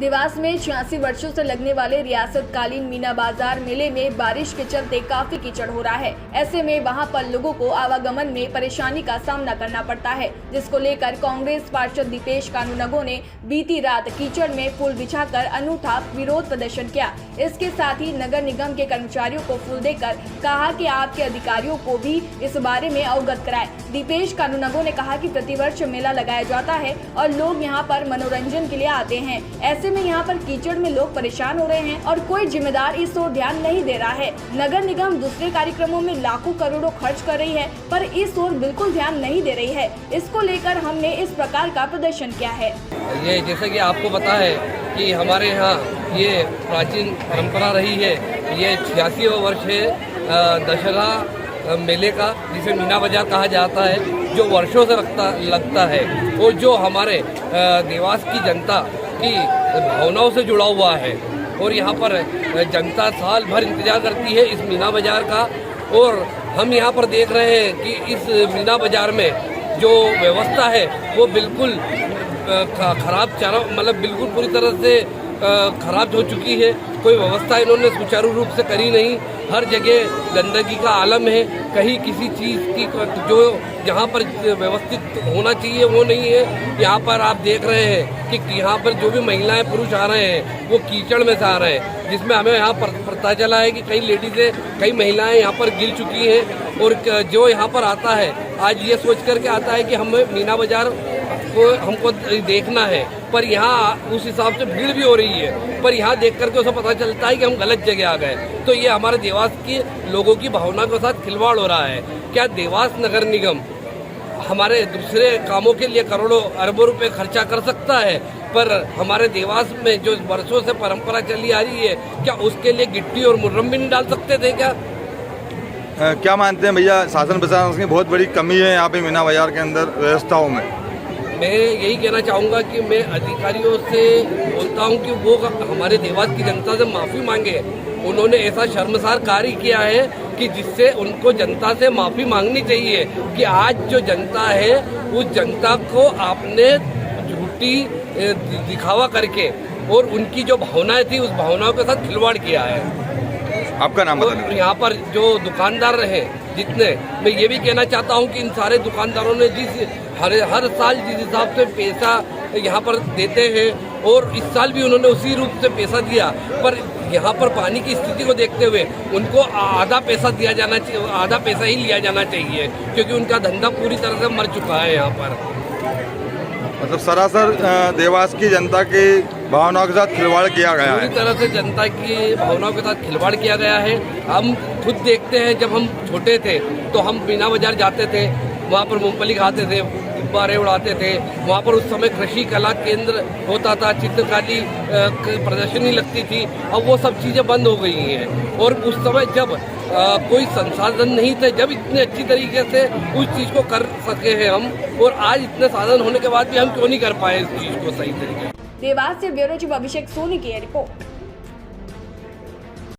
देवास में 86 वर्षों से लगने वाले रियासतकालीन मीना बाजार मेले में बारिश के चलते काफी कीचड़ हो रहा है। ऐसे में वहां पर लोगों को आवागमन में परेशानी का सामना करना पड़ता है, जिसको लेकर कांग्रेस पार्षद दीपेश कानूनगो ने बीती रात कीचड़ में फूल बिछाकर अनूठा विरोध प्रदर्शन किया। इसके साथ ही नगर निगम के कर्मचारियों को फूल देकर कहा कि आपके अधिकारियों को भी इस बारे में अवगत कराएं। दीपेश कानूनगो ने कहा कि प्रतिवर्ष मेला लगाया जाता है और लोग यहां पर मनोरंजन के लिए आते हैं। ऐसे में यहाँ पर कीचड़ में लोग परेशान हो रहे हैं और कोई जिम्मेदार इस ओर ध्यान नहीं दे रहा है। नगर निगम दूसरे कार्यक्रमों में लाखों करोड़ों खर्च कर रही है, पर इस ओर बिल्कुल ध्यान नहीं दे रही है। इसको लेकर हमने इस प्रकार का प्रदर्शन किया है। ये जैसे कि आपको पता है कि हमारे यहाँ ये प्राचीन परंपरा रही है। ये 86वां वर्ष है दशहरा मेले का, जिसे मीना बाजार कहा जाता है, जो वर्षों से लगता है और जो हमारे देवास की जनता की भावनाओं से जुड़ा हुआ है। और यहाँ पर जनता साल भर इंतजार करती है इस मीना बाजार का। और हम यहाँ पर देख रहे हैं कि इस मीना बाजार में जो व्यवस्था है वो बिल्कुल खराब मतलब बिल्कुल पूरी तरह से खराब हो चुकी है। कोई व्यवस्था इन्होंने सुचारू रूप से करी नहीं। हर जगह गंदगी का आलम है। कहीं किसी चीज़ की जो जहाँ पर व्यवस्थित होना चाहिए वो नहीं है। यहाँ पर आप देख रहे हैं कि यहाँ पर जो भी महिलाएं पुरुष आ रहे हैं वो कीचड़ में से आ रहे हैं, जिसमें हमें यहाँ पर पता चला है कि कई लेडीज़ें कई महिलाएं यहाँ पर गिर चुकी हैं। और जो यहाँ पर आता है आज ये सोच करके आता है कि हमें मीना बाजार को हमको देखना है, पर यहाँ उस हिसाब से भीड़ भी हो रही है। पर यहाँ देख करके उसे पता चलता है कि हम गलत जगह आ गए। तो ये हमारे देवास के लोगों की भावना के साथ खिलवाड़ हो रहा है। क्या देवास नगर निगम हमारे दूसरे कामों के लिए करोड़ों अरबों रुपए खर्चा कर सकता है, पर हमारे देवास में जो वर्षों से परंपरा चली आ रही है, क्या उसके लिए गिट्टी और मुर्रम भी नहीं डाल सकते थे क्या? क्या मानते हैं भैया, शासन प्रशासन की बहुत बड़ी कमी है यहाँ पे मीना बाजार के अंदर व्यवस्थाओं में? मैं यही कहना चाहूँगा कि मैं अधिकारियों से बोलता हूँ कि वो हमारे देवास की जनता से माफ़ी मांगे। उन्होंने ऐसा शर्मसार कार्य किया है कि जिससे उनको जनता से माफ़ी मांगनी चाहिए कि आज जो जनता है उस जनता को आपने झूठी दिखावा करके और उनकी जो भावनाएं थी उस भावनाओं के साथ खिलवाड़ किया है। आपका नाम बताइए। यहाँ पर जो दुकानदार रहे जितने, मैं ये भी कहना चाहता हूँ कि इन सारे दुकानदारों ने हर साल जिस हिसाब से पैसा यहाँ पर देते हैं और इस साल भी उन्होंने उसी रूप से पैसा दिया, पर यहाँ पर पानी की स्थिति को देखते हुए उनको आधा पैसा दिया जाना चाहिए, आधा पैसा ही लिया जाना चाहिए, क्योंकि उनका धंधा पूरी तरह से मर चुका है। यहाँ पर मतलब सरासर देवास की जनता की भावनाओं के साथ खिलवाड़ किया गया है। पूरी तरह से जनता की भावनाओं के साथ खिलवाड़ किया गया है। हम खुद देखते हैं, जब हम छोटे थे तो हम मीना बाजार जाते थे, वहाँ पर मूंगफली खाते थे, गुब्बारे उड़ाते थे। वहाँ पर उस समय कृषि कला केंद्र होता था, चित्रकारी प्रदर्शनी लगती थी। अब वो सब चीज़ें बंद हो गई हैं। और उस समय जब कोई संसाधन नहीं थे, जब इतने अच्छी तरीके से उस चीज़ को कर सके हैं हम, और आज इतने साधन होने के बाद भी हम क्यों नहीं कर पाए इस चीज़ को सही तरीके से। देवास से ब्यूरो चीफ अभिषेक सोनी की रिपोर्ट।